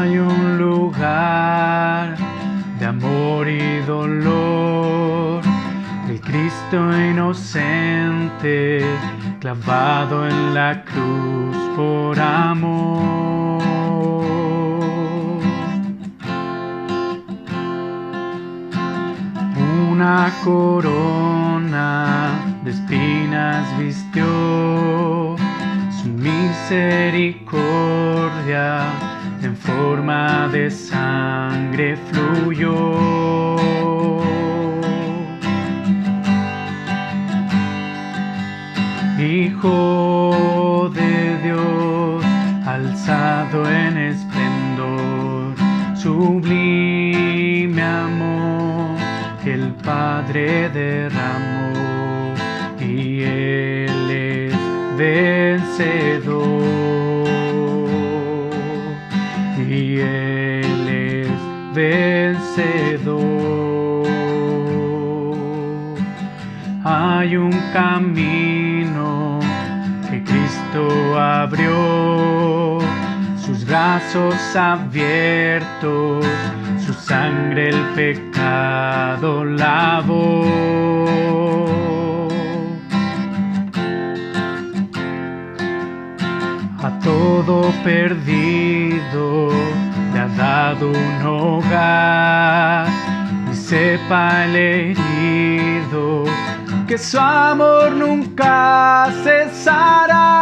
Hay un lugar de amor y dolor, el Cristo inocente clavado en la cruz por amor. Una corona de espinas vistió, su misericordia en forma de sangre fluyó. Hijo de Dios, alzado en esplendor, sublime amor que el Padre derramó, y Él es vencedor, y Él es vencedor. Hay un camino que Cristo abrió, sus brazos abiertos, su sangre el pecado lavó. A todo perdido le ha dado un hogar, y sepa el herido que su amor nunca cesará.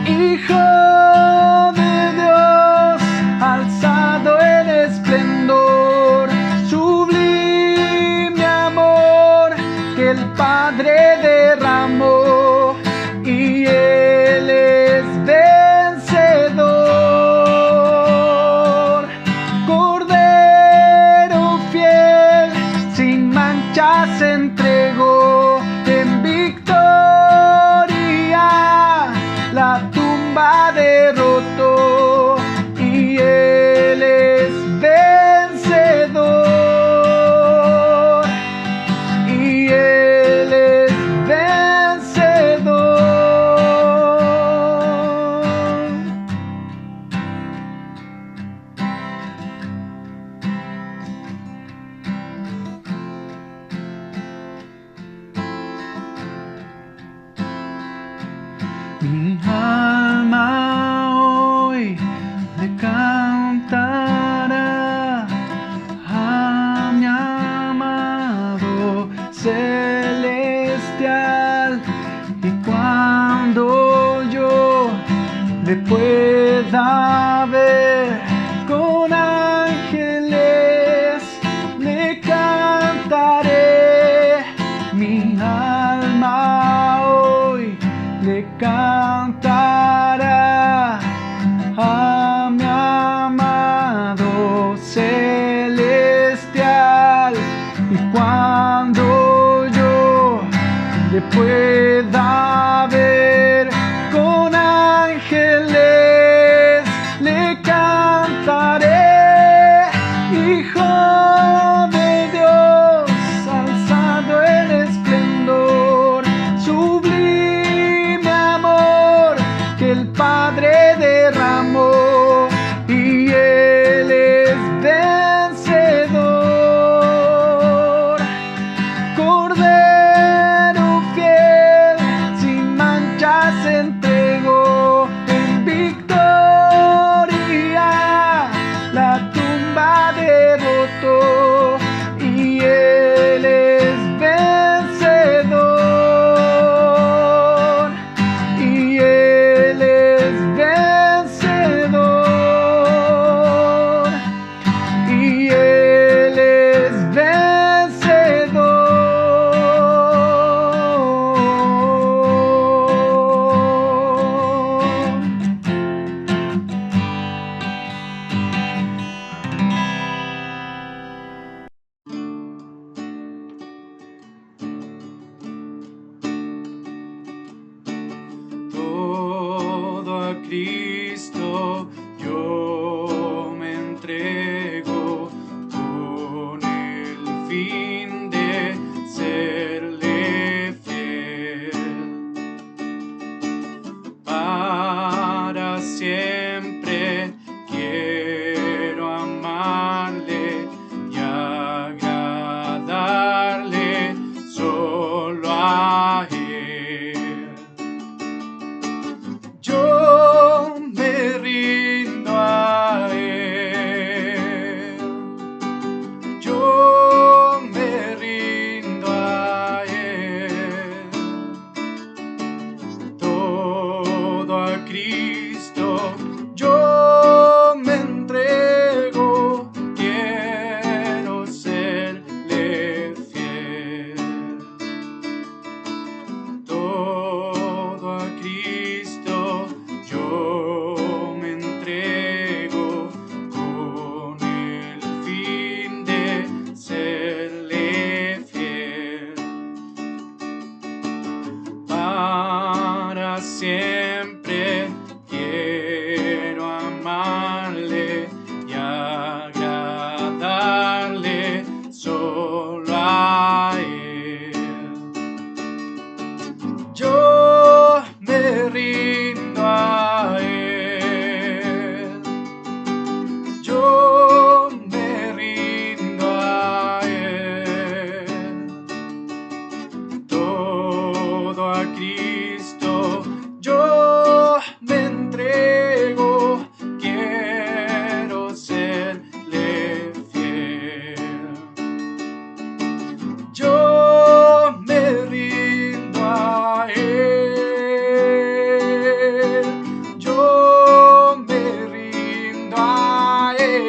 Hijo de Dios, alzado en esplendor, sublime amor que el Padre derramó, y Él es vencedor. Cordero fiel, sin mancha se entregó, en victoria la tumba derrotó, y Él es vencedor, y Él es vencedor. Mi alma hoy le cantará a mi amado celestial, y cuando yo le pueda ver con ángeles, le cantaré. Mi alma hoy le cantará a mi amado celestial, y cuando yo le pueda ver con ángeles, le cantaré. Hijo de Dios, alzado en esplendor, sublime amor que el Padre derramó, y Él es vencedor. Cordero fiel, sin mancha se entregó, en victoria la tumba derrotó, y Él es vencedor, y Él es vencedor, y Él es vencedor. Todo a Cristo yo me entrego, con el fin de serle fiel. Cristo yo me entrego, quiero serle fiel. Yo me rindo a Él, yo me rindo a Él,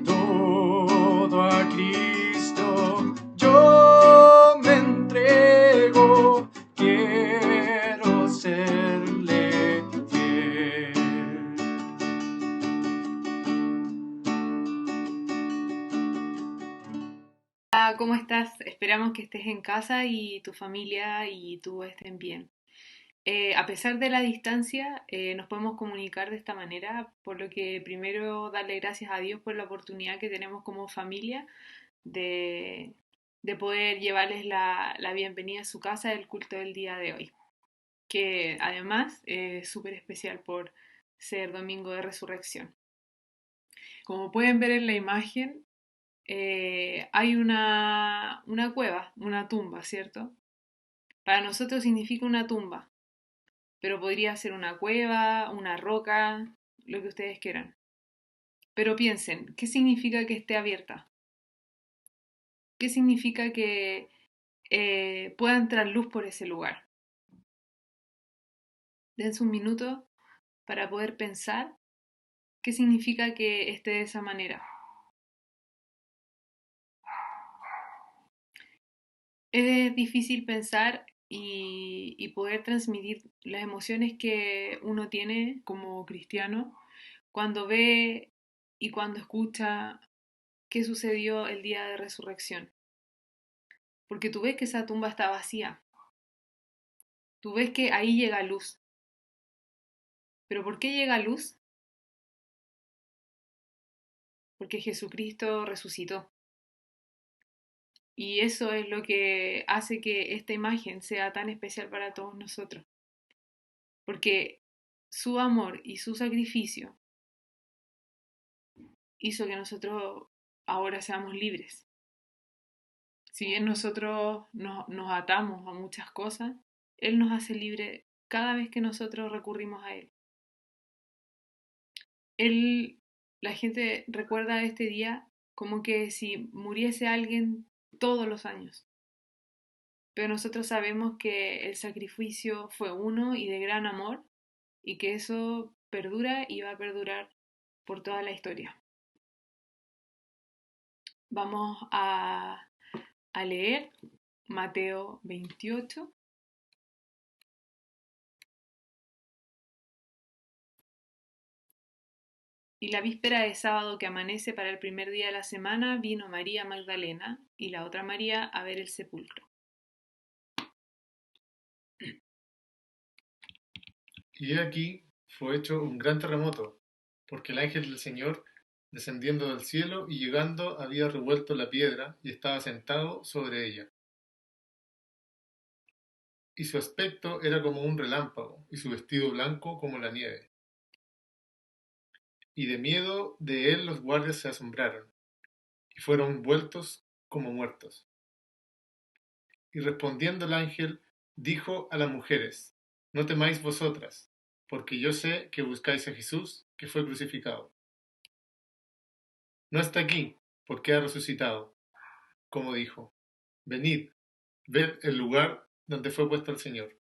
todo a Cristo yo me entrego, quiero serle fiel. Hola, ¿cómo estás? Esperamos que estés en casa y tu familia y tú estén bien. A pesar de la distancia, nos podemos comunicar de esta manera, por lo que primero darle gracias a Dios por la oportunidad que tenemos como familia de, de poder llevarles la bienvenida a su casa del culto del día de hoy, que además es súper especial por ser domingo de resurrección. Como pueden ver en la imagen, hay una cueva, una tumba, ¿cierto? Para nosotros significa una tumba, pero podría ser una cueva, una roca, lo que ustedes quieran. Pero piensen, ¿qué significa que esté abierta? ¿Qué significa que pueda entrar luz por ese lugar? Dense un minuto para poder pensar qué significa que esté de esa manera. Es difícil pensar y poder transmitir las emociones que uno tiene como cristiano cuando ve y cuando escucha qué sucedió el día de resurrección. Porque tú ves que esa tumba está vacía, tú ves que ahí llega luz. ¿Pero por qué llega luz? Porque Jesucristo resucitó. Y eso es lo que hace que esta imagen sea tan especial para todos nosotros. Porque su amor y su sacrificio hizo que nosotros ahora seamos libres. Si bien nosotros nos atamos a muchas cosas, Él nos hace libre cada vez que nosotros recurrimos a Él. Él, la gente recuerda este día como que si muriese alguien todos los años. Pero nosotros sabemos que el sacrificio fue uno y de gran amor y que eso perdura y va a perdurar por toda la historia. Vamos a leer Mateo 28. Y la víspera de sábado que amanece para el primer día de la semana, vino María Magdalena y la otra María a ver el sepulcro. Y he aquí fue hecho un gran terremoto, porque el ángel del Señor, descendiendo del cielo y llegando, había revuelto la piedra y estaba sentado sobre ella. Y su aspecto era como un relámpago, y su vestido blanco como la nieve. Y de miedo de él los guardias se asombraron, y fueron vueltos como muertos. Y respondiendo el ángel, dijo a las mujeres: No temáis vosotras, porque yo sé que buscáis a Jesús, que fue crucificado. No está aquí, porque ha resucitado, como dijo. Venid, ved el lugar donde fue puesto el Señor.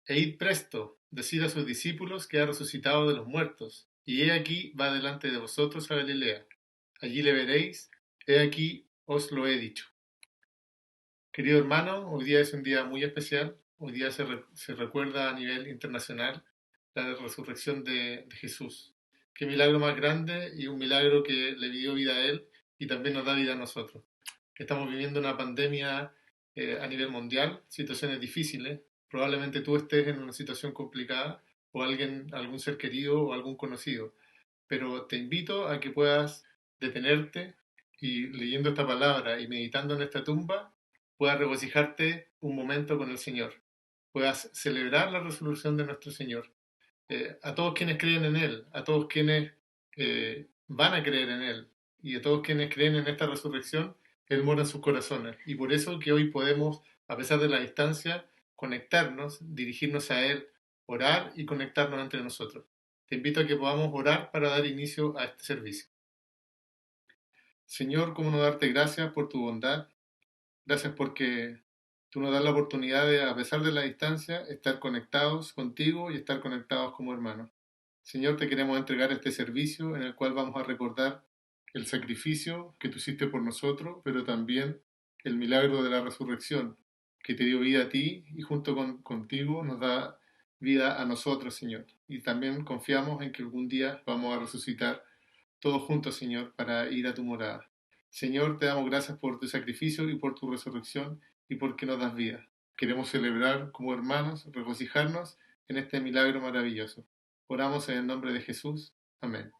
E id presto, decid a sus discípulos que ha resucitado de los muertos, y he aquí va delante de vosotros a Galilea. Allí le veréis, he aquí os lo he dicho. Querido hermano, hoy día es un día muy especial. Hoy día se recuerda a nivel internacional la resurrección de Jesús. Qué milagro más grande, y un milagro que le dio vida a Él y también nos da vida a nosotros. Estamos viviendo una pandemia a nivel mundial, situaciones difíciles. Probablemente tú estés en una situación complicada, o alguien, algún ser querido o algún conocido. Pero te invito a que puedas detenerte y, leyendo esta palabra y meditando en esta tumba, puedas regocijarte un momento con el Señor, puedas celebrar la resurrección de nuestro Señor. A todos quienes creen en Él, a todos quienes van a creer en Él, y a todos quienes creen en esta resurrección, Él mora en sus corazones. Y por eso que hoy podemos, a pesar de la distancia, conectarnos, dirigirnos a Él, orar y conectarnos entre nosotros. Te invito a que podamos orar para dar inicio a este servicio. Señor, cómo no darte gracias por tu bondad. Gracias porque tú nos das la oportunidad de, a pesar de la distancia, estar conectados contigo y estar conectados como hermanos. Señor, te queremos entregar este servicio en el cual vamos a recordar el sacrificio que tú hiciste por nosotros, pero también el milagro de la resurrección, que te dio vida a ti y junto contigo nos da vida a nosotros, Señor. Y también confiamos en que algún día vamos a resucitar todos juntos, Señor, para ir a tu morada. Señor, te damos gracias por tu sacrificio y por tu resurrección y porque nos das vida. Queremos celebrar como hermanos, regocijarnos en este milagro maravilloso. Oramos en el nombre de Jesús. Amén.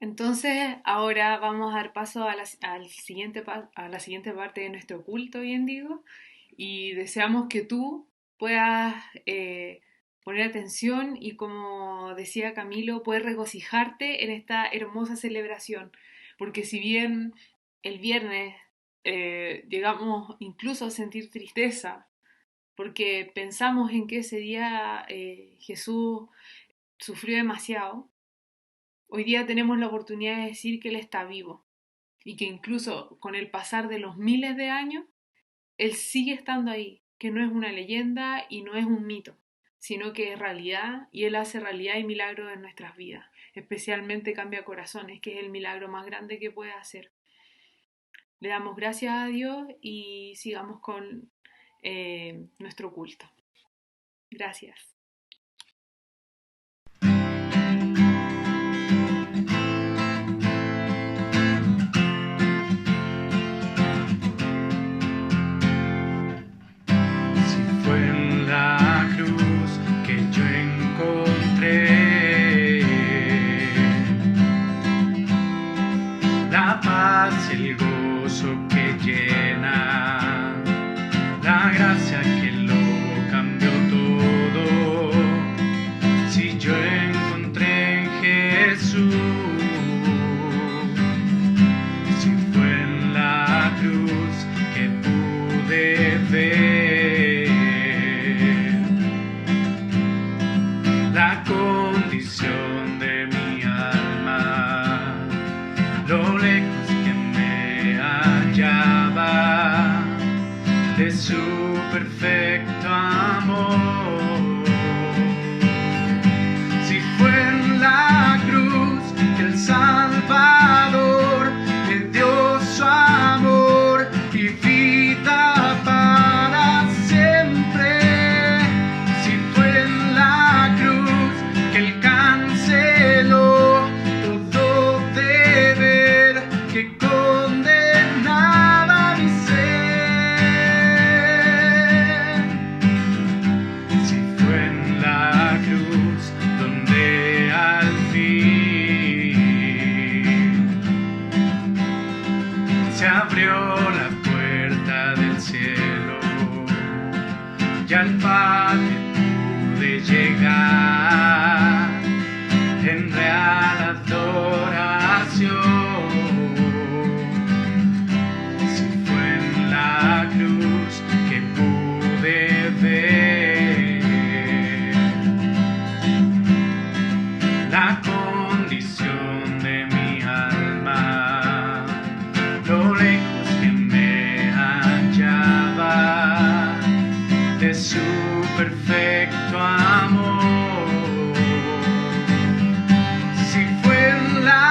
Entonces, ahora vamos a dar paso a la siguiente parte de nuestro culto, bien digo, y deseamos que tú puedas poner atención y, como decía Camilo, puedes regocijarte en esta hermosa celebración, porque si bien el viernes llegamos incluso a sentir tristeza, porque pensamos en que ese día Jesús sufrió demasiado, hoy día tenemos la oportunidad de decir que Él está vivo y que incluso con el pasar de los miles de años, Él sigue estando ahí, que no es una leyenda y no es un mito, sino que es realidad y Él hace realidad y milagros en nuestras vidas, especialmente cambia corazones, que es el milagro más grande que puede hacer. Le damos gracias a Dios y sigamos con nuestro culto. Gracias. El gozo que llena, la gracia que lo cambió todo. Si yo encontré en Jesús, si fue en la cruz que pude ver la condición de mi alma, lo lejos de su perfecto amor. Si fue en la cruz que el Salvador me dio su amor y vida para siempre. Si fue en la cruz que Él canceló todo deber que condenaba mi ser. Si fue en la cruz donde al fin se abrió la puerta del cielo y al Padre pude llegar en real adoración. La condición de mi alma, lo lejos que me hallaba de su perfecto amor. Si fue en la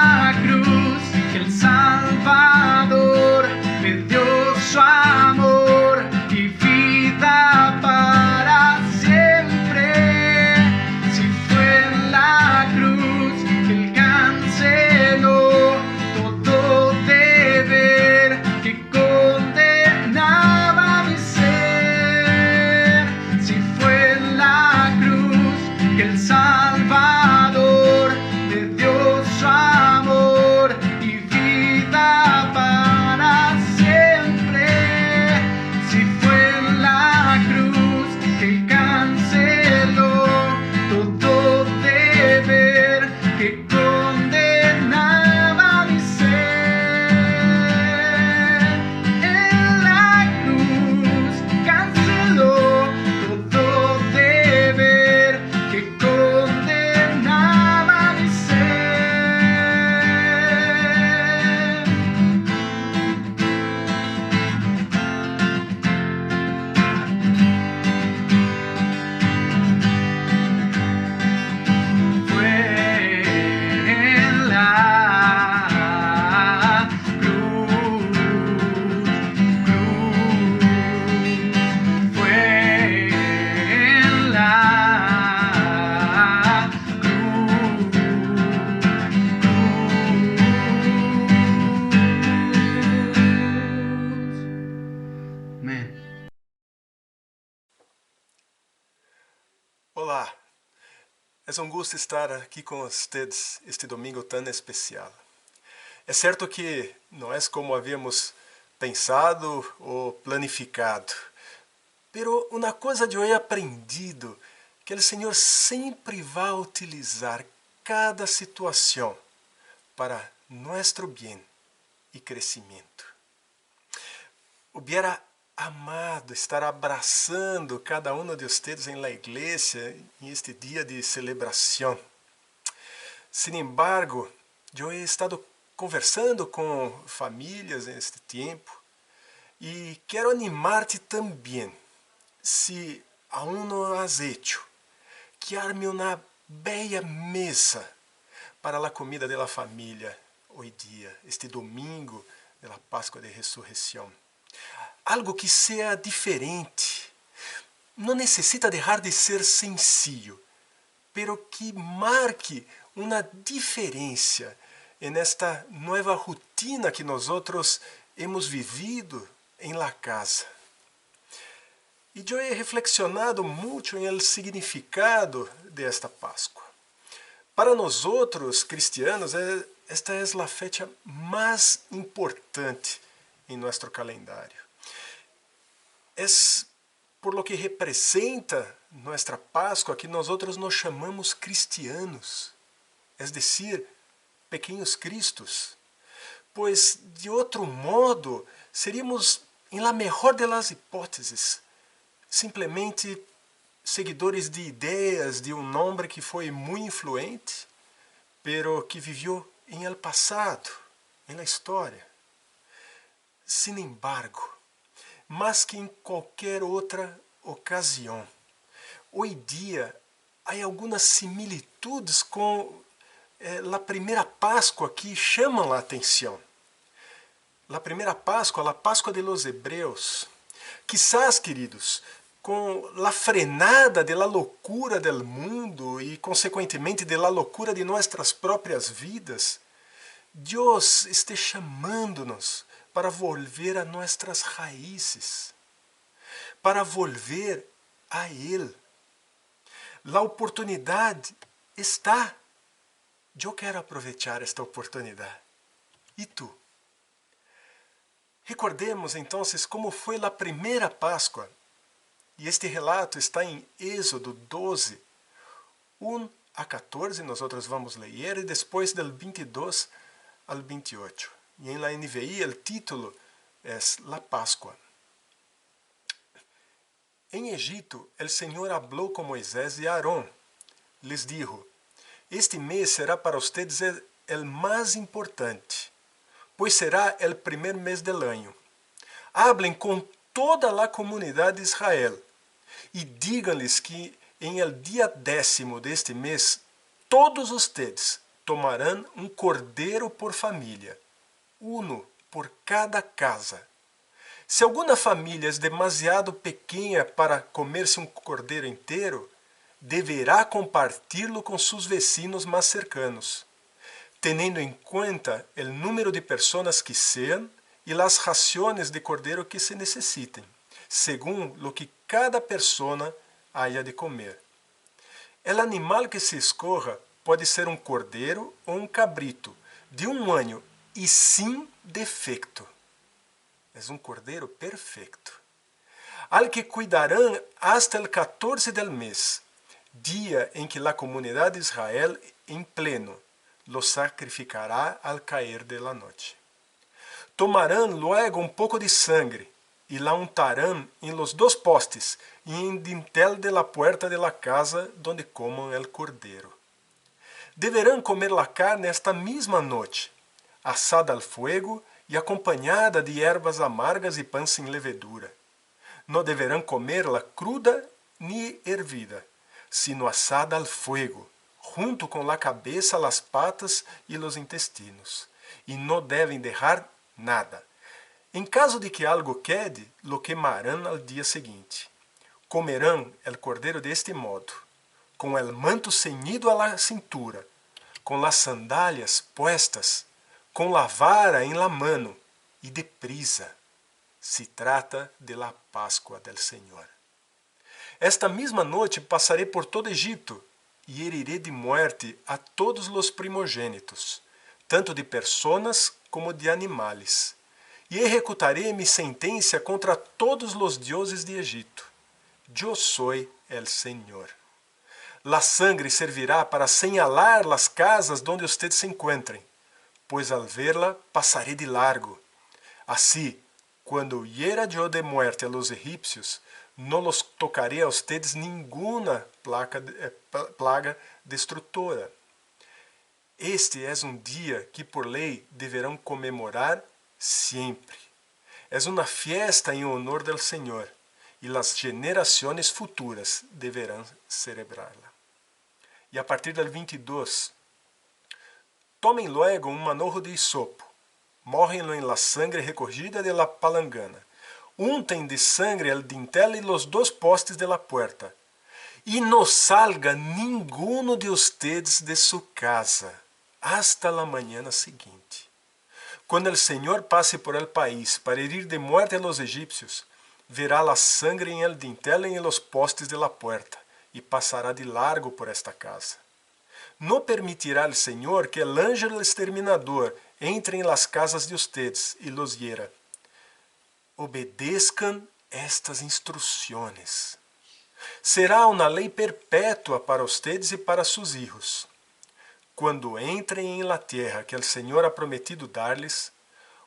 É um gosto estar aqui com vocês este domingo tão especial. É certo que não é como havíamos pensado ou planificado, pero uma coisa eu he aprendido, que o Senhor sempre vai utilizar cada situação para nosso bem e crescimento. Hubiera amado estar abraçando cada um de vocês em la igreja em este dia de celebração. Sin embargo, eu he estado conversando com famílias neste tempo e quero animar-te também, se aún não has hecho, que arme uma bela mesa para a comida da família hoje dia, este domingo da Páscoa de Ressurreição. Algo que seja diferente. Não necessita deixar de ser sencillo, pero que marque uma diferença nesta nova rotina que nós hemos vivido em la casa. E eu he reflexionado muito em el significado desta Páscoa. Para nós cristianos, esta é a fecha mais importante em nosso calendário. É por lo que representa nossa Páscoa que nós nos chamamos cristianos, é decir, pequenos cristos, pois de outro modo seríamos, em la mejor de las hipóteses, simplesmente seguidores de ideias de um homem que foi muito influente, pero que viveu em el passado, em la história. Sin embargo, mais que em qualquer outra ocasião, hoje dia há algumas similitudes com a primeira Páscoa que chamam a atenção. A primeira Páscoa, a Páscoa de los Hebreus. Quizás, queridos, com a frenada de la loucura del mundo e, consequentemente, de la loucura de nossas próprias vidas, Deus esteja chamando-nos para volver a nossas raízes, para volver a Ele. A oportunidade está. Eu quero aproveitar esta oportunidade. E tu? Recordemos então como foi a primeira Páscoa. E este relato está em Êxodo 12, 1 a 14, nós vamos ler, e depois del 22 al 28. E em la NVI o título é La Páscoa. Em Egito, el Senhor habló com Moisés e Aarón. Les dijo: Este mês será para ustedes el mais importante, pois será el primer mês del año. Hablen com toda a comunidade de Israel e digam-lhes que em el dia 10º deste mês todos ustedes tomarão um cordeiro por família, uno por cada casa. Se alguma família é demasiado pequena para comer-se um cordeiro inteiro, deverá compartilhá-lo com seus vecinos mais cercanos, tendo em conta o número de pessoas que sejam e as rações de cordeiro que se necessitem, segundo o que cada pessoa haya de comer. O animal que se escorra pode ser um cordeiro ou um cabrito, de um ano e sem defeito. É um cordeiro perfeito. Al que cuidarão hasta el 14 del mês, dia em que a comunidade de Israel em pleno lo sacrificará al caer de la noche. Tomarão luego um pouco de sangre e la untarão em los dos postes e em dintel de la puerta de la casa donde comam el cordeiro. Deverão comer la carne esta mesma noite, assada al fuego e acompanhada de ervas amargas e pão sem levedura. Não deverão comer-la cruda ni hervida, sino assada al fuego, junto com la cabeça, las patas e los intestinos. E não devem deixar nada. Em caso de que algo quede, lo quemarão al dia seguinte. Comerão el cordeiro deste modo, com el manto ceñido a la cintura, com las sandálias puestas, com la vara em la mano, e deprisa. Se trata de la Páscoa del Senhor. Esta mesma noite passarei por todo Egito, e heriré de muerte a todos los primogênitos, tanto de personas como de animales, e executaré mi sentencia contra todos los dioses de Egipto. Yo soy el Señor. La sangre servirá para señalar las casas donde ustedes se encuentren, pues al verla pasaré de largo. Así, cuando hiera yo de muerte a los egipcios, no los tocaré a ustedes ninguna plaga destructora. Este es un día que por ley deberán comemorar siempre. Es una fiesta en honor del Señor, y las generaciones futuras deberán celebrarla. E a partir del 22, tomem luego um manojo de hisopo, mórrenlo en la sangre recogida de la palangana, untem de sangre el dintel y los dos postes de la puerta, y no salga ninguno de ustedes de su casa hasta la mañana siguiente. Cuando el Señor pase por el país para herir de muerte a los egipcios, verá la sangre en el dintel y en los postes de la puerta, y pasará de largo por esta casa. No permitirá el Señor que el ángel exterminador entre en las casas de ustedes y los hiera. Obedezcan estas instrucciones. Será una ley perpetua para ustedes y para sus hijos. Cuando entrem en la tierra que el Señor ha prometido darles,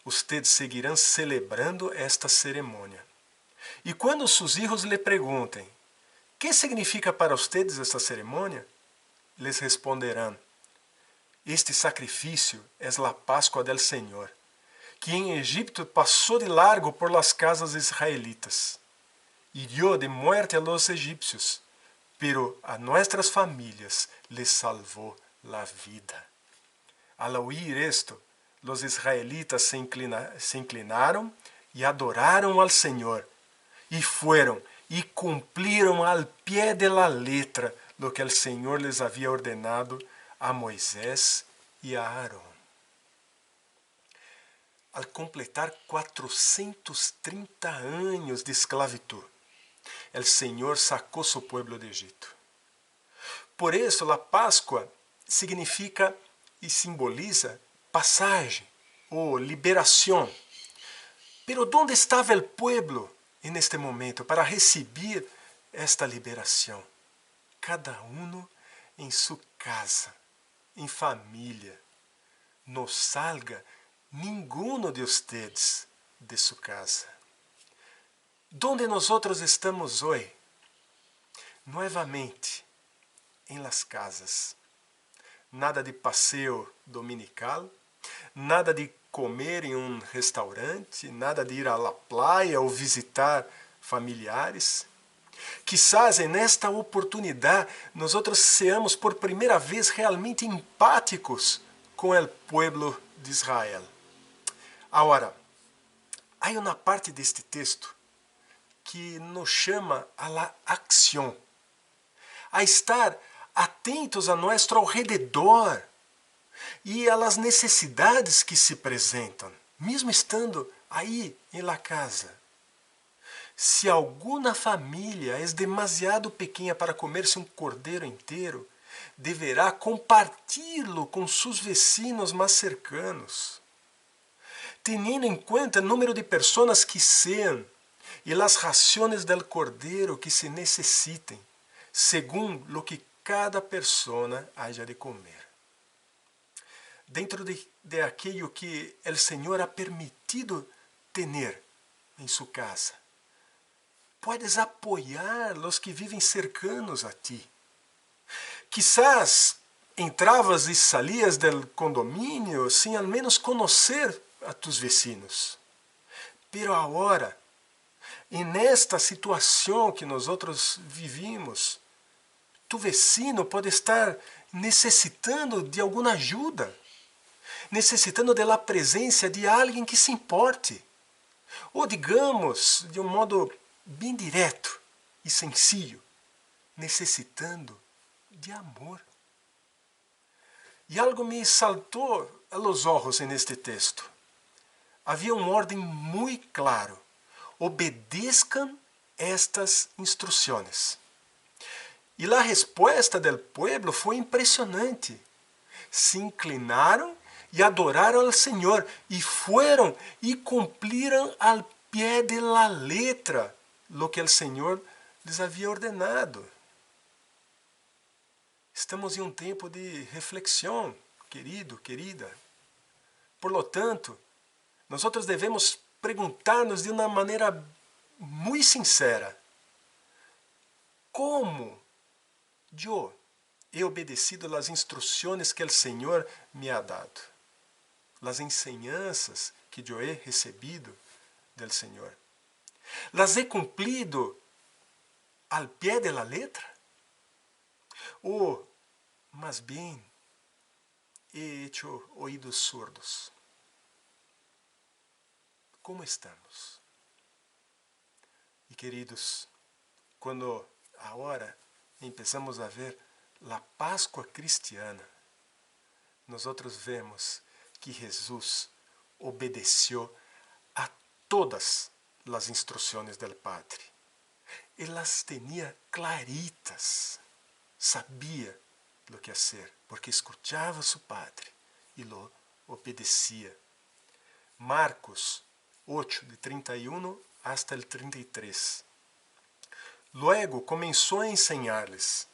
ustedes seguirán celebrando esta ceremonia. Y cuando sus hijos le pregunten, ¿qué significa para ustedes esta ceremonia? Les responderán, este sacrificio es la Pascua del Señor, que en Egipto pasó de largo por las casas israelitas. Hirió de muerte a los egipcios, pero a nuestras familias les salvó la vida. Al oír esto, los israelitas se inclinaron y adoraron al Señor, y fueron y cumplieron al pie de la letra lo que el Señor les había ordenado a Moisés y a Aarón. Al completar 430 años de esclavitud, el Señor sacó su pueblo de Egipto. Por eso la Pascua significa y simboliza pasaje o liberación. Pero ¿dónde estaba el pueblo en este momento para recibir esta liberación? Cada uno en su casa, en familia. No salga ninguno de ustedes de su casa. ¿Dónde nosotros estamos hoy? Nuevamente, en las casas. Nada de paseo dominical, nada de comer em um restaurante, nada de ir à la playa ou visitar familiares. Quizás nesta oportunidade nós seamos por primeira vez realmente empáticos com o povo de Israel. Agora, há uma parte deste texto que nos chama a la acción, a estar atentos a nosso alrededor e a las necessidades que se apresentam, mesmo estando aí em la casa. Se alguma família é demasiado pequena para comer-se um cordeiro inteiro, deverá compartilhá-lo com seus vecinos mais cercanos, tendo em conta o número de pessoas que sejam e as rações del cordeiro que se necessitem, segundo lo que cada pessoa haja de comer. Dentro de aquello que o Senhor ha permitido ter em sua casa, puedes apoiar os que vivem cercanos a ti. Quizás entravas e salias del condomínio sem al menos conhecer a tus vecinos. Pero agora, nesta situação que nós vivimos, tu vecino pode estar necessitando de alguma ajuda, necessitando da presença de alguém que se importe, ou digamos, de um modo bem direto e sencillo, necessitando de amor. E algo me saltou a los ojos neste texto. Havia uma ordem muito clara: obedezcan estas instruções. E a resposta do pueblo foi impressionante. Se inclinaram e adoraram ao Senhor, e foram e cumpriram al pé de la letra lo que o Senhor lhes havia ordenado. Estamos em um tempo de reflexão, querido, querida. Por lo tanto, nós devemos perguntar-nos de uma maneira muito sincera: como eu he obedecido às instruções que o Senhor me ha dado, as enseñanças que eu he recebido del Senhor? ¿Las he cumprido al pie de la letra? ¿O más bien he hecho oídos sordos? ¿Cómo estamos? E queridos, quando agora empezamos a ver a Páscoa cristiana, nós vemos que Jesus obedeceu a todas as instruções do Padre. Ele las tinha claritas, sabia o que fazer, porque escutava seu Padre e lo obedecia. Marcos 8, de 31 hasta el 33. Luego começou a enseñar-les: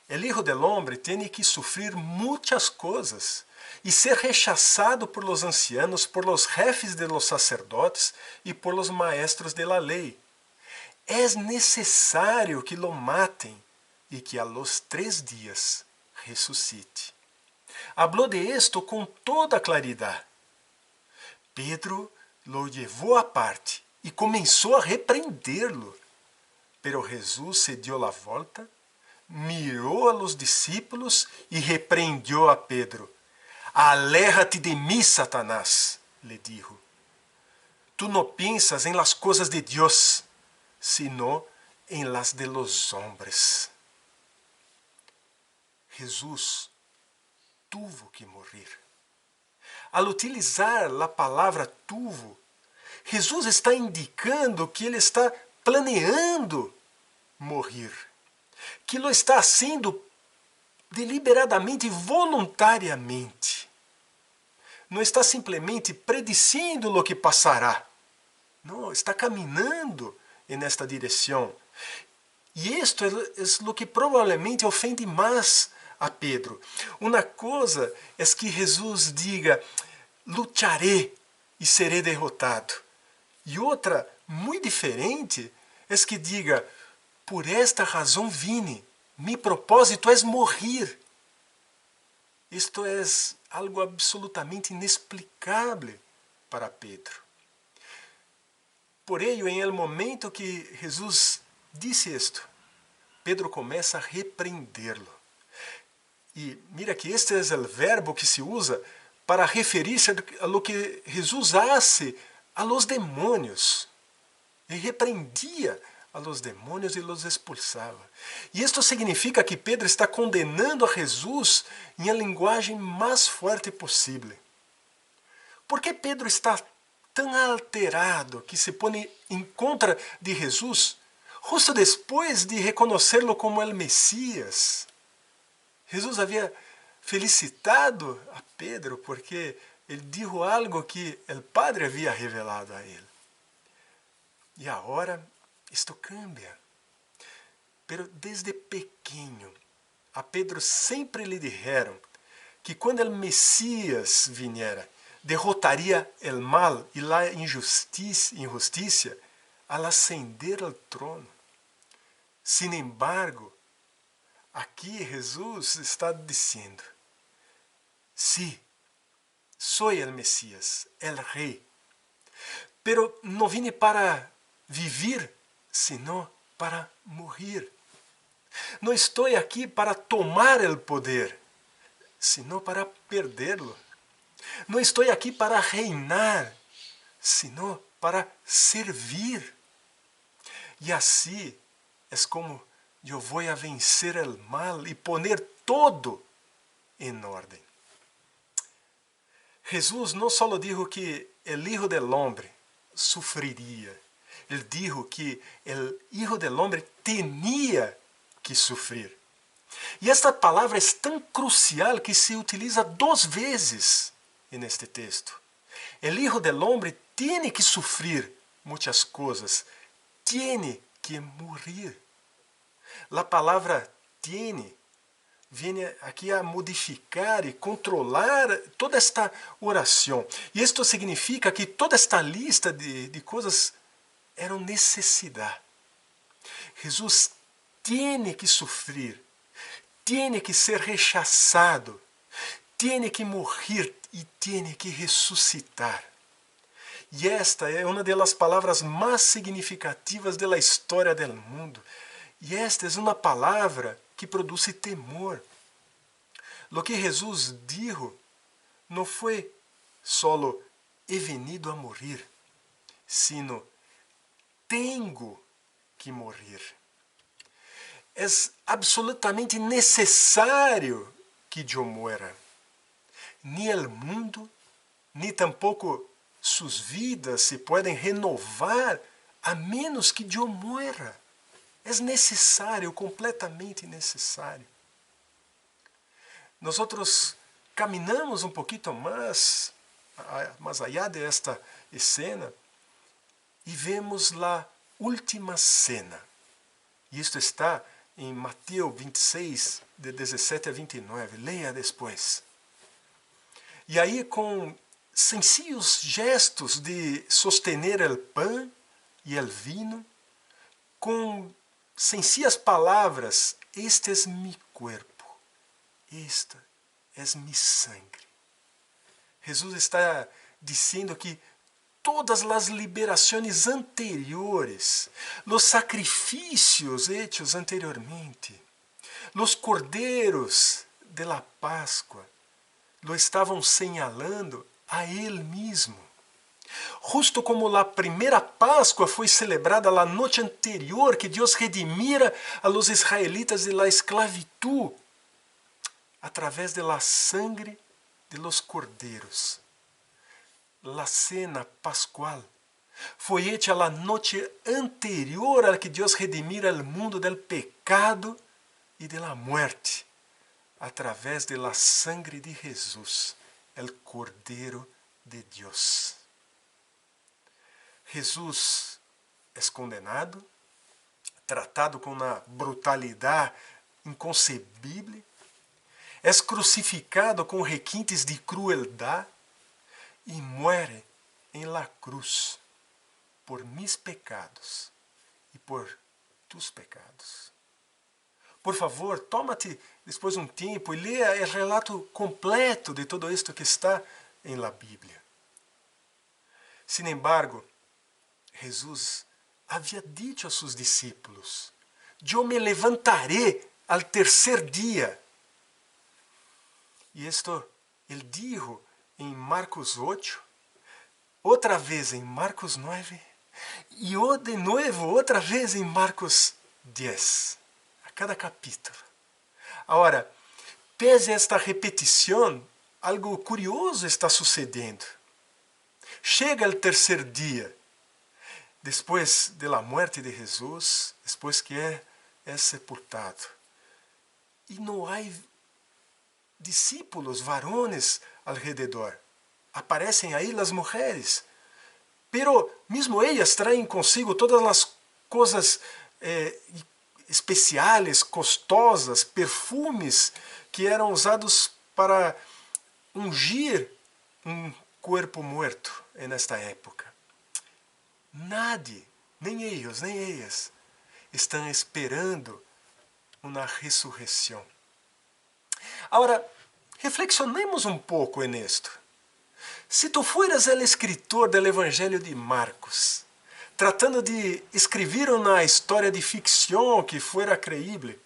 El Hijo del Hombre tiene que sufrir muchas cosas y ser rechazado por los ancianos, por los jefes de los sacerdotes y por los maestros de la ley. Es necesario que lo maten y que a los 3 días resucite. Habló de esto con toda claridad. Pedro lo llevó aparte y comenzó a reprenderlo. Pero Jesús se dio la vuelta, mirou a los discípulos e repreendeu a Pedro. Aléjate de mim, Satanás, le dijo. Tu no piensas en las cosas de Dios, sino en las de los hombres. Jesús tuvo que morir. Al utilizar a palavra tuvo, Jesus está indicando que ele está planeando morrer, que lo está haciendo deliberadamente e voluntariamente. Não está simplesmente predicindo o que passará. Não, está caminhando nesta direção. E isto é o que provavelmente ofende mais a Pedro. Uma coisa é que Jesus diga: lucharé e serei derrotado. E outra, muito diferente, é que diga: por esta razão vine, mi propósito é morrer. Isto é algo absolutamente inexplicável para Pedro. Por ello, em el momento que Jesus disse isto, Pedro começa a repreendê-lo. E mira que este é o verbo que se usa para referir-se a lo que Jesus hace a los demônios. Ele repreendia a los demônios e los expulsava. E isto significa que Pedro está condenando a Jesus em a linguagem mais forte possível. Por que Pedro está tão alterado que se põe em contra de Jesus, justo depois de reconhecê-lo como el Messias? Jesus havia felicitado a Pedro porque ele disse algo que o Padre havia revelado a ele. E agora isto cambia. Pero desde pequeno, a Pedro sempre lhe disseram que quando o Messias viniera, derrotaria o mal e a injustiça al ascender ao trono. Sin embargo, aqui Jesus está dizendo: sí, soy el Messias, el Rei, pero não vine para vivir, sino para morrer. Não estou aqui para tomar o poder, sino para perderlo. Não estou aqui para reinar, sino para servir. E assim é como eu vou a vencer o mal e poner todo em ordem. Jesus não só dijo que o Hijo del Hombre sofreria. Ele dijo que o Hijo del Hombre tinha que sofrer. E esta palavra é tão crucial que se utiliza 2 vezes neste texto. El Hijo del Hombre tiene que sufrir muitas coisas, tiene que morrer. A palavra tiene vem aqui a modificar e controlar toda esta oração. E isto significa que toda esta lista de coisas eram necessidade. Jesus tiene que sofrer, tiene que ser rechazado, tiene que morrer e tiene que ressuscitar. E esta é uma das palavras mais significativas da história do mundo. E esta é uma palavra que produz temor. Lo que Jesus dijo não foi solo he venido a morrer, sino tengo que morrer. É absolutamente necessário que eu muera. Ni el mundo, ni tampouco suas vidas se podem renovar a menos que eu muera. É necessário, completamente necessário. Nós caminhamos um pouquinho mais allá desta escena e vemos a última cena. E isto está em Mateus 26, de 17 a 29. Leia depois. E aí, com sencillos gestos de sostener o pão e o vinho, com sencillas palavras, este é mi cuerpo, esta é mi sangre. Jesus está dizendo que todas as liberações anteriores, os sacrifícios hechos anteriormente, os cordeiros de la Páscoa, lo estavam señalando a Ele mesmo. Justo como a primeira Páscoa foi celebrada a noite anterior que Deus redimira a los israelitas de la esclavitud através de la sangre de los cordeiros. La cena pascual foi hecha a noite anterior a que Deus redimira o mundo del pecado e de la muerte através de la sangre de Jesus, el Cordeiro de Deus. Jesus é condenado, tratado com uma brutalidade inconcebível, é crucificado com requintes de crueldade e muere em la cruz por mis pecados e por tus pecados. Por favor, toma-te depois um tempo e leia o relato completo de todo isto que está em la Bíblia. Sin embargo, Jesus havia dito a seus discípulos: eu me levantaré al tercer dia. E isto ele dijo em Marcos 8, outra vez em Marcos 9 e de novo outra vez em Marcos 10, a cada capítulo. Agora, pese a esta repetição, algo curioso está sucedendo. Chega o terceiro dia, depois da morte de Jesus, depois que é sepultado. E não há discípulos, varones ao redor. Aparecem aí as mulheres. Pero mesmo elas traem consigo todas as coisas especiais, costosas, perfumes que eram usados para ungir um corpo morto nesta época. Nadie, nem eles, estão esperando uma ressurreição. Agora, reflexionemos um pouco nisto. Se tu fueras o escritor do Evangelho de Marcos, tratando de escrever uma história de ficção que fuera creíble,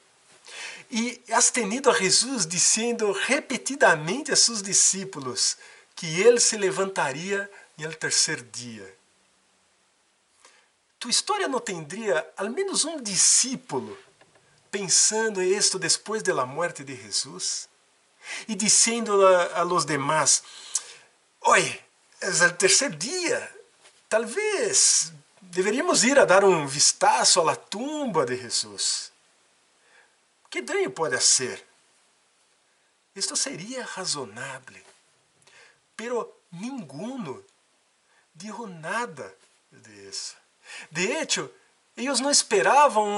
e has tenido a Jesus dizendo repetidamente a seus discípulos que ele se levantaria no terceiro dia, tu história não teria ao menos um discípulo pensando isto depois da morte de Jesus e dizendo a los demás: oi, é o terceiro dia, talvez deveríamos ir a dar um vistazo à tumba de Jesus. Que daño pode ser? Isto seria razonável. Pero ninguno dijo nada de isso. De hecho, eles não esperavam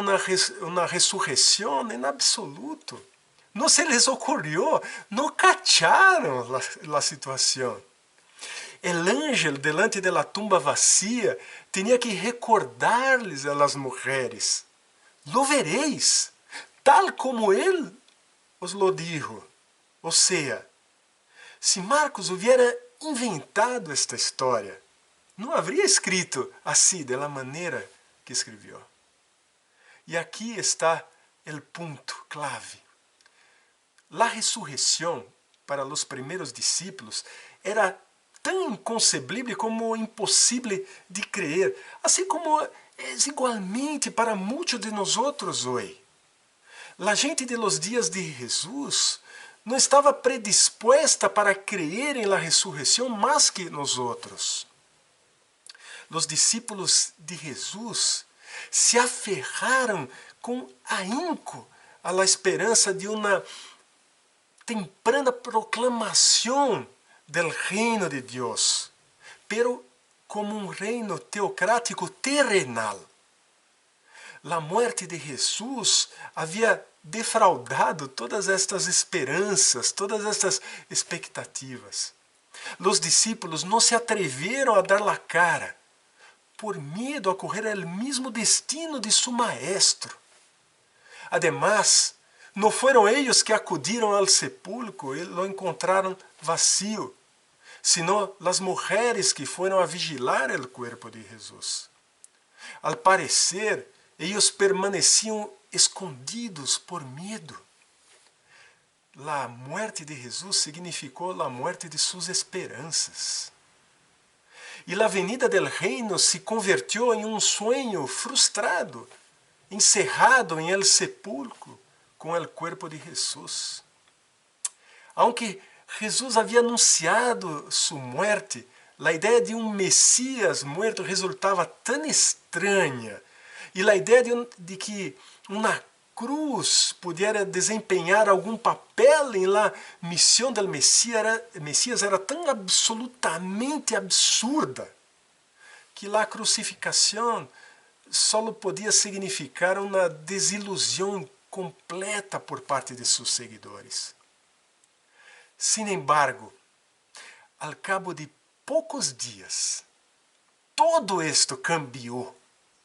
uma ressurreição em absoluto. Não se les ocorreu, não cacharam a situação. El ángel, delante de la tumba vacía, tinha que recordar-lhes a las mujeres: lo veréis, tal como ele os lo dijo. Ou seja, se Marcos hubiera inventado esta história, não haveria escrito assim, de la maneira que escreveu. E aqui está o ponto clave. A ressurreição para os primeiros discípulos era tão inconcebível como impossível de crer, assim como é igualmente para muitos de nós hoje. A gente de los dias de Jesus não estava predisposta para crer em la ressurreição mais que nós outros. Os discípulos de Jesus se aferraram com ahínco a la esperança de uma temprana proclamação del reino de Deus, pero como um reino teocrático terrenal. A morte de Jesus havia defraudado todas estas esperanças, todas estas expectativas. Os discípulos não se atreveram a dar la cara, por medo a correr el mesmo destino de su maestro. Además, não foram eles que acudiram ao sepulcro e lo encontraram vazio, sino as mulheres que foram a vigilar o corpo de Jesus. Al parecer, eles permaneciam escondidos por medo. A morte de Jesus significou a morte de suas esperanças. E a venida del reino se convirtió em um sonho frustrado, encerrado em el sepulcro com el cuerpo de Jesus. Aunque Jesus havia anunciado sua morte, a ideia de um Messias morto resultava tão estranha, e a ideia de que uma cruz pudesse desempenhar algum papel em la missão del Messias era tão absolutamente absurda que a crucificação só podia significar uma desilusão completa por parte de seus seguidores. Sin embargo, al cabo de poucos dias, todo esto cambiou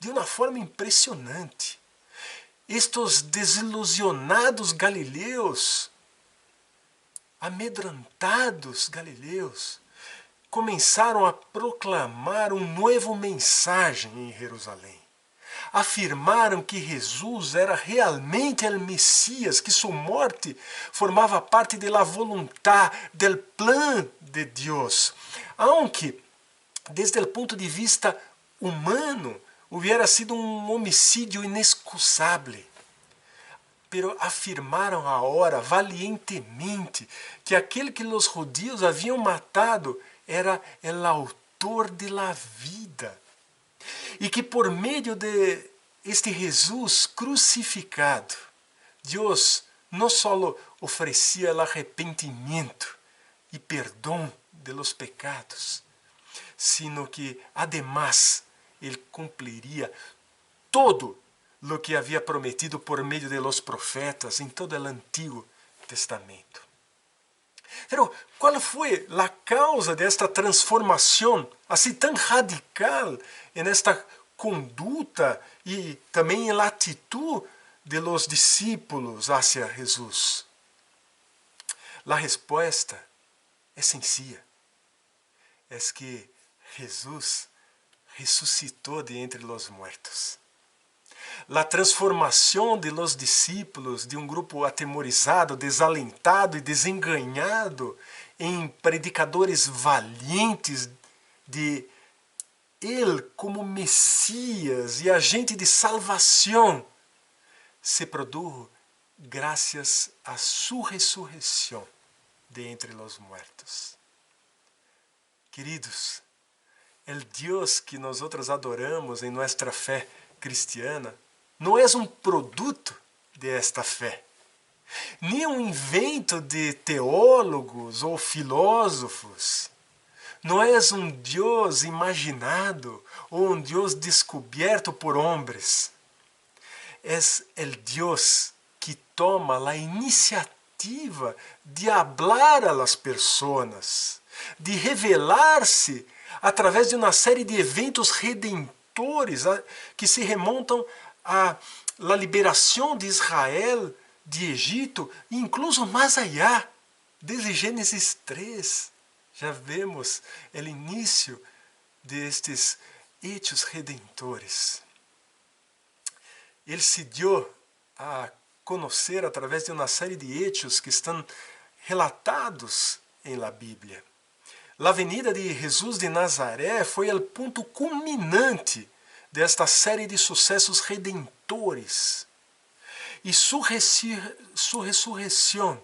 de uma forma impressionante. Estes desilusionados galileus, amedrontados galileus, começaram a proclamar um novo mensagem em Jerusalém. Afirmaram que Jesus era realmente o Messias, que sua morte formava parte da vontade, do plano de Deus. Aunque, desde o ponto de vista humano, hubiera sido um homicídio inexcusável. Pero afirmaram agora valientemente que aquele que os judeus haviam matado era o autor de la vida. E que por meio de este Jesus crucificado, Deus não só oferecia o arrependimento e perdão de los pecados, sino que, además, Ele cumpriria todo o que havia prometido por meio de los profetas em todo o Antigo Testamento. Pero, qual foi a causa desta transformação assim tão radical nesta conduta e também na atitude de los discípulos hacia Jesus? A resposta é sencilla. É que Jesus ressuscitou de entre los muertos. A transformação de los discípulos de um grupo atemorizado, desalentado e desenganado em predicadores valientes de Ele como Messias e agente de salvação se produjo graças a sua ressurreição de entre los muertos. Queridos, o Deus que nós adoramos em nossa fé cristiana não é um produto de esta fé, nem um invento de teólogos ou filósofos. Não és um Deus imaginado ou um Deus descoberto por homens. És el Deus que toma a iniciativa de hablar a las personas, de revelar-se através de uma série de eventos redentores que se remontam à liberação de Israel de Egito, e incluso mais allá, desde Gênesis 3. Já vemos o início destes hechos redentores. Ele se deu a conhecer através de uma série de hechos que estão relatados em la Bíblia. A venida de Jesus de Nazaré foi o ponto culminante desta série de sucessos redentores. E sua ressurreição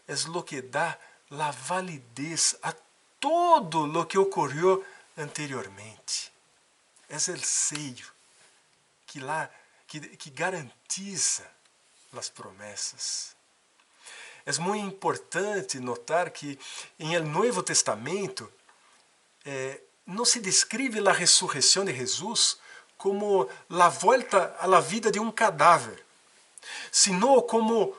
é o que dá a validez a todo o que ocorreu anteriormente. É o sello que garantiza as promessas. É muito importante notar que em el Novo Testamento não se descreve a ressurreição de Jesus como a volta à la vida de um cadáver, sino como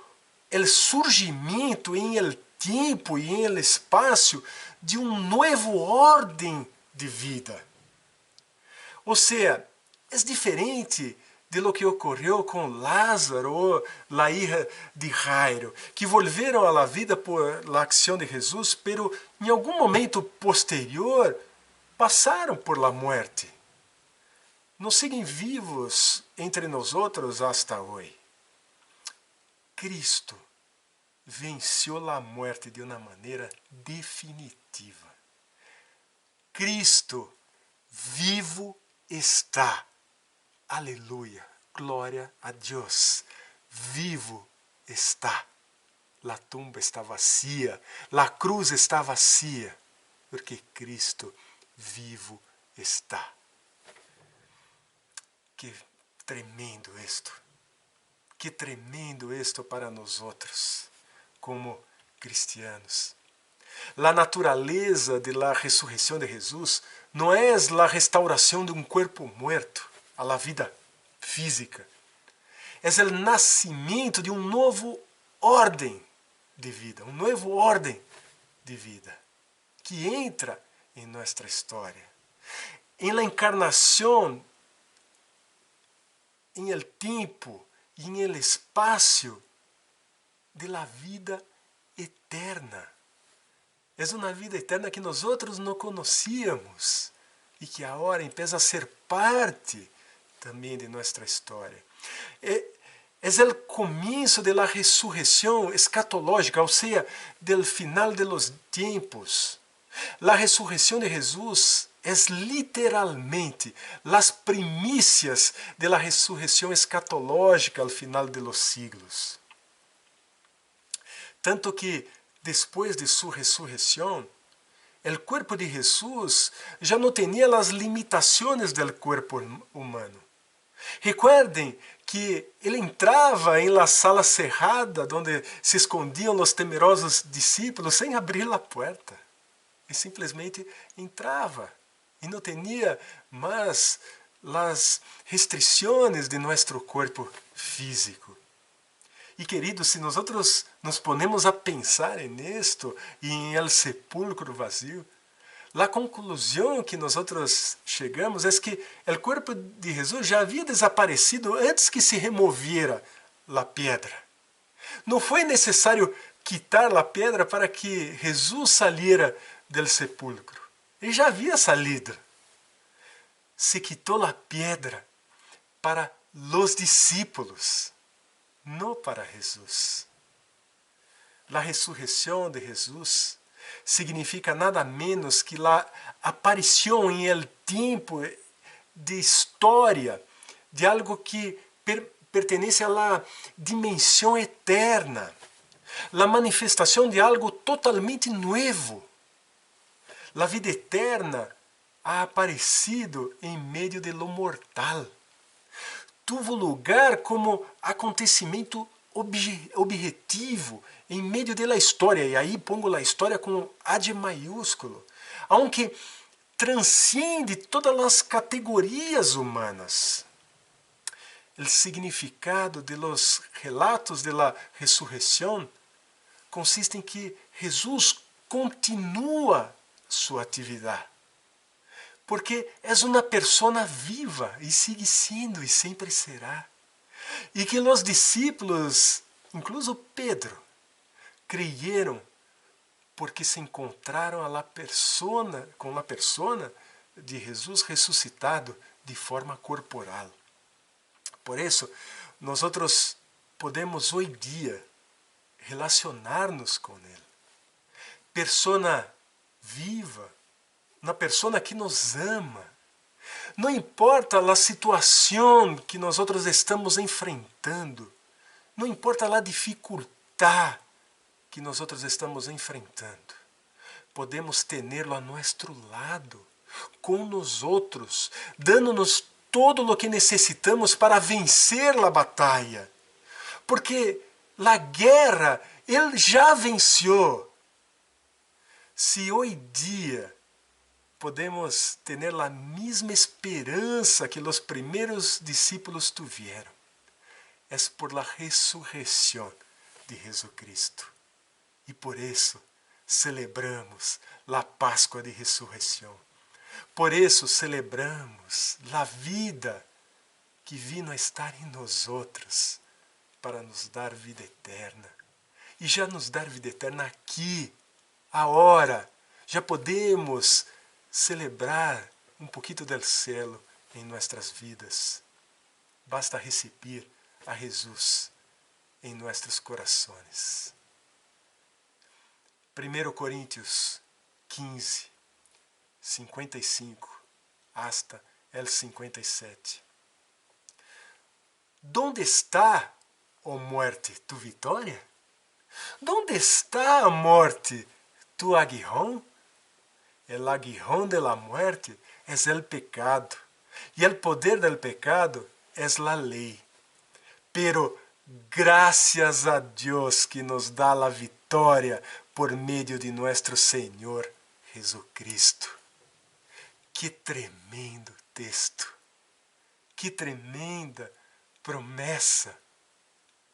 o surgimento em el tempo e em el espaço de um novo ordem de vida. Ou seja, é diferente de lo que ocorreu com Lázaro ou a hija de Jairo, que volveram à vida por la acção de Jesus, pero em algum momento posterior passaram por la muerte. Não seguem vivos entre nós outros hasta hoje. Cristo venceu a muerte de uma maneira definitiva. Cristo vivo está. Aleluia, glória a Deus. Vivo está. A tumba está vazia, a cruz está vazia, porque Cristo vivo está. Que tremendo isto. Que tremendo isto para nós outros, como cristianos. A natureza de la ressurreição de Jesus não é a restauração de um corpo muerto a la vida física. É o nascimento de um novo ordem de vida, um novo ordem de vida que entra em nossa história. Em la encarnação, em el tempo e em el espaço de la vida eterna. É uma vida eterna que nós outros não conhecíamos e que agora empieza a ser parte também de nossa história. É o começo da ressurreição escatológica, ou seja, do final de los tempos. A ressurreição de Jesus é literalmente as primícias da ressurreição escatológica ao final de los siglos. Tanto que, depois de sua ressurreição, o corpo de Jesus já não tinha as limitações do corpo humano. Recuerden que ele entrava em la sala cerrada, onde se escondiam os temerosos discípulos, sem abrir a porta. E simplesmente entrava. E não tinha mais as restrições de nosso corpo físico. E queridos, se nós nos ponemos a pensar nisto e em el sepulcro vazio, a conclusão que nós chegamos é que o corpo de Jesus já havia desaparecido antes que se removiera a pedra. Não foi necessário quitar a pedra para que Jesus saliera del sepulcro. Ele já havia salido. Se quitou a pedra para los discípulos, não para Jesus. A ressurreição de Jesus significa nada menos que a aparição em el tempo de história de algo que pertence à dimensão eterna, a manifestação de algo totalmente novo. A vida eterna ha aparecido em meio de lo mortal. Tuvo lugar como acontecimento objetivo em meio da história, e aí pongo a história com AD maiúsculo, aunque transciende todas as categorias humanas. O significado de los relatos de la ressurreição consiste em que Jesus continua sua atividade, porque é uma pessoa viva e sigue sendo e sempre será. E que os discípulos, incluso Pedro, creyeron porque se encontraram com a persona de Jesus ressuscitado de forma corporal. Por isso, nós podemos hoje dia relacionar-nos com Ele. Persona viva, uma persona que nos ama. Não importa a situação que nós estamos enfrentando, não importa a dificuldade que nós estamos enfrentando, podemos tê-lo a nosso lado, com nós outros, dando-nos todo o que necessitamos para vencer a batalha. Porque a guerra, Ele já venceu. Se hoje dia podemos ter a mesma esperança que os primeiros discípulos tiveram, é por la ressurreição de Jesucristo. E por isso celebramos a Páscoa de ressurreição. Por isso celebramos a vida que vino a estar em nós outros para nos dar vida eterna. E já nos dar vida eterna aqui, agora. Já podemos celebrar um pouquinho do céu em nossas vidas. Basta receber a Jesus em nossos corações. 1 Coríntios 15, 55 hasta el 57. ¿Dónde está, oh muerte, tu vitória? ¿Dónde está, a morte, tu aguijón? El aguijón de la muerte es el pecado, y el poder del pecado es la ley. Pero gracias a Dios que nos da la vitória por meio de nuestro Senhor Jesucristo. Que tremendo texto, que tremenda promessa,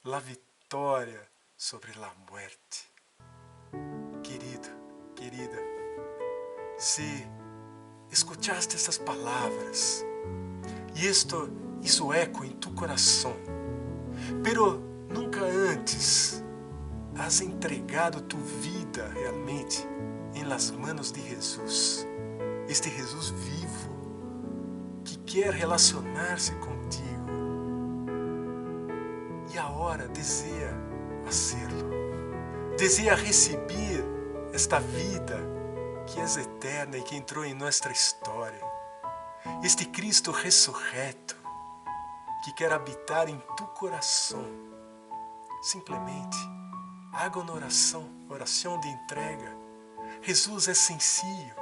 la vitória sobre a morte. Querido, querida, se escuchaste essas palavras e isto hizo eco em tu coração, pero nunca antes has entregado tu vida realmente em las manos de Jesus, este Jesus vivo que quer relacionar-se contigo e agora deseja fazê-lo, deseja receber esta vida que é eterna e que entrou em nossa história, este Cristo ressurreto que quer habitar em tu coração. Simplesmente haga uma oração de entrega. Jesus é sencillo,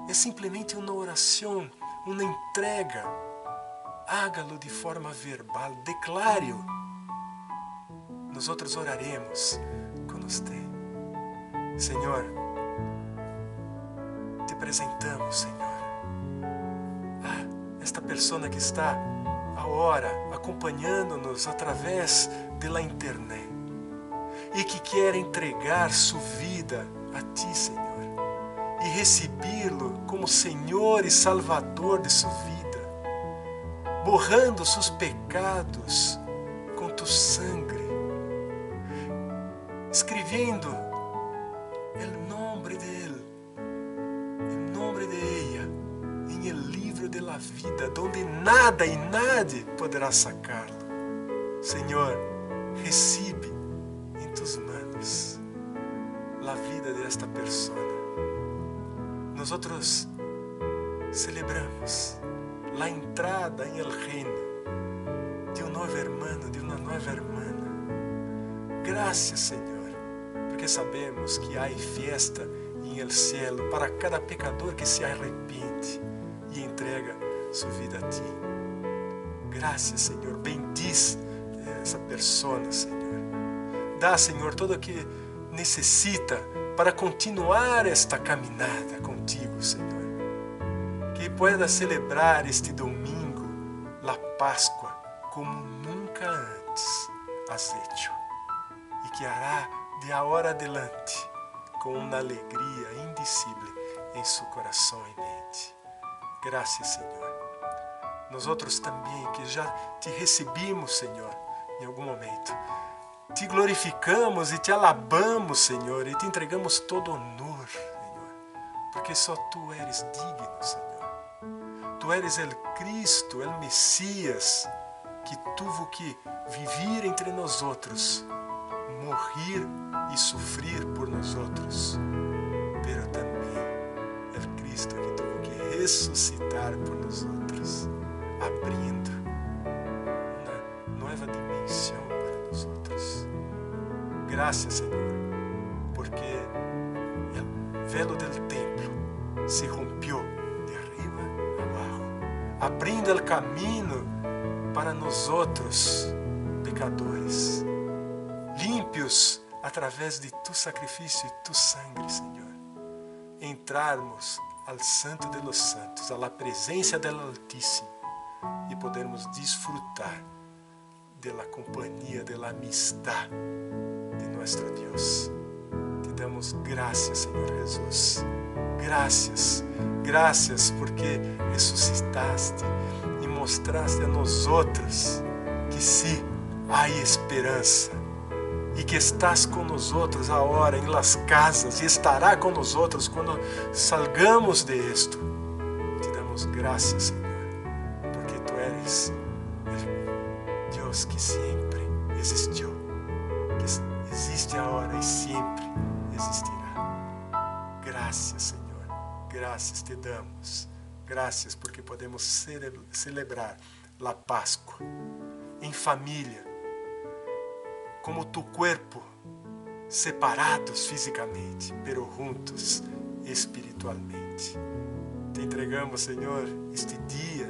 é simplesmente uma oração, uma entrega. Hágalo de forma verbal, declare-o. Nós oraremos com você. Senhor, te apresentamos, Senhor, esta pessoa que está agora acompanhando-nos através da internet e que quer entregar sua vida a Ti, Senhor, e recebê-lo como Senhor e Salvador de sua vida, borrando seus pecados com Tu sangue, escrevendo o nome dele, o nome de ella, em el livro de la vida, donde nada e nadie poderá sacá-lo. Senhor, recebe em tus manos a vida desta pessoa. Nós celebramos a entrada em el reino de novo hermano, de uma nova hermana. Graças, Senhor, porque sabemos que há festa em el cielo para cada pecador que se arrepende e entrega sua vida a Ti. Graças, Senhor, bendiz essa persona, Senhor. Dá, Senhor, tudo o que necessita para continuar esta caminhada contigo, Senhor. Que pueda celebrar este domingo, a Páscoa, como nunca antes has hecho. E que hará de agora adelante com uma alegria indicível em seu coração e mente. Graças, Senhor. Nós outros também, que já te recebimos, Senhor, em algum momento, te glorificamos e te alabamos, Senhor, e te entregamos todo honor, Senhor, porque só Tu eres digno, Senhor. Tu eres el Cristo, el Messias, que tuvo que vivir entre nós outros, morrer e sofrer por nós outros, pero também el Cristo que tuvo que ressuscitar por nós outros, abrindo uma nova dimensão para nós outros. Graças, Senhor, porque o velo del templo se rompió de arriba a abajo, abrindo o caminho para nós outros pecadores, límpios através de Tu sacrifício e Tu sangue, Senhor, entrarmos ao Santo de los Santos, à presença do Altíssimo, e podermos desfrutar da companhia, da amistad de nosso Deus. Te damos graças, Senhor Jesus. Graças, graças porque ressuscitaste e mostraste a nós outros que sim, há esperança e que estás com nós outros agora em las casas e estará com nós outros quando salgamos de esto. Te damos graças, Senhor, porque Tu eres o Deus que sempre existiu, que existe agora e sempre existirá. Graças, Senhor, graças te damos. Graças porque podemos celebrar a Páscoa em família, como Tu corpo, separados fisicamente, pero juntos espiritualmente. Te entregamos, Senhor, este dia,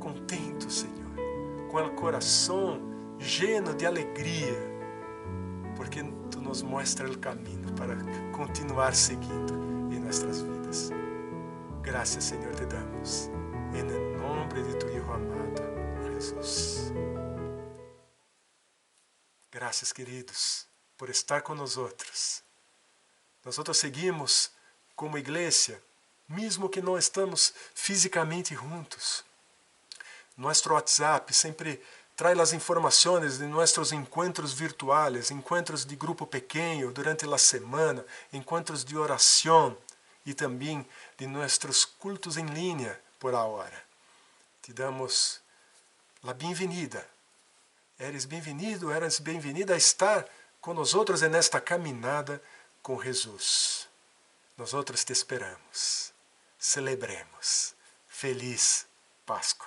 contento, Senhor, com o coração lleno de alegria, porque Tu nos mostra o caminho para continuar seguindo em nossas vidas. Graças, Senhor, te damos, em nome de Tu Hijo amado, Jesus. Graças, queridos, por estar com nós outros. Nós outros seguimos como igreja, mesmo que não estamos fisicamente juntos. Nosso WhatsApp sempre traz as informações de nossos encontros virtuais, encontros de grupo pequeno durante a semana, encontros de oração e também de nossos cultos em linha por agora. Te damos a bem-vinda. Eres bem-vindo, eres bem-vinda a estar com nós outros nesta caminhada com Jesus. Nós outros te esperamos. Celebremos. Feliz Páscoa.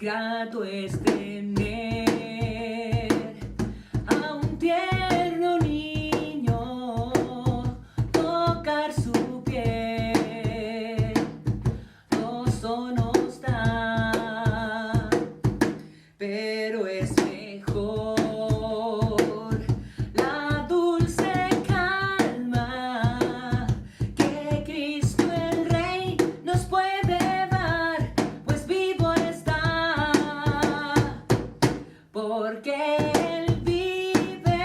Grato es tener a un tierno niño, tocar su piel, no nos da, pero es mejor la dulce calma porque Él vive,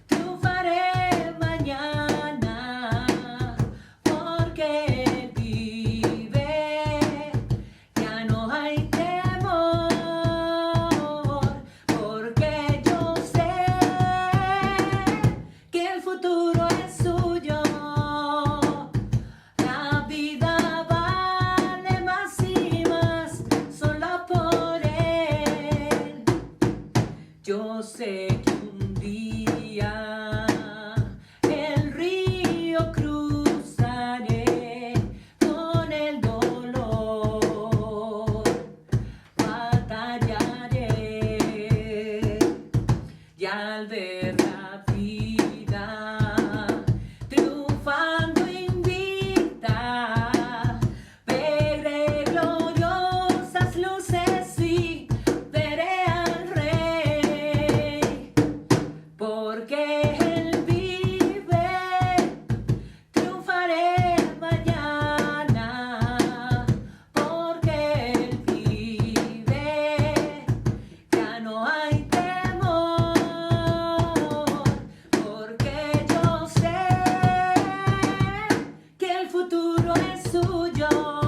triunfaré mañana, porque Él vive, ya no hay temor, porque yo sé que el futuro es suyo. La vida vale más y más solo por Él. Yo sé que un día el río cruzaré con el dolor, batallaré y al ver la vida triunfando invicta, veré gloriosas luces y veré al Rey, porque Él vive, triunfaré mañana, porque Él vive, ya no hay temor, porque yo sé que el futuro es suyo.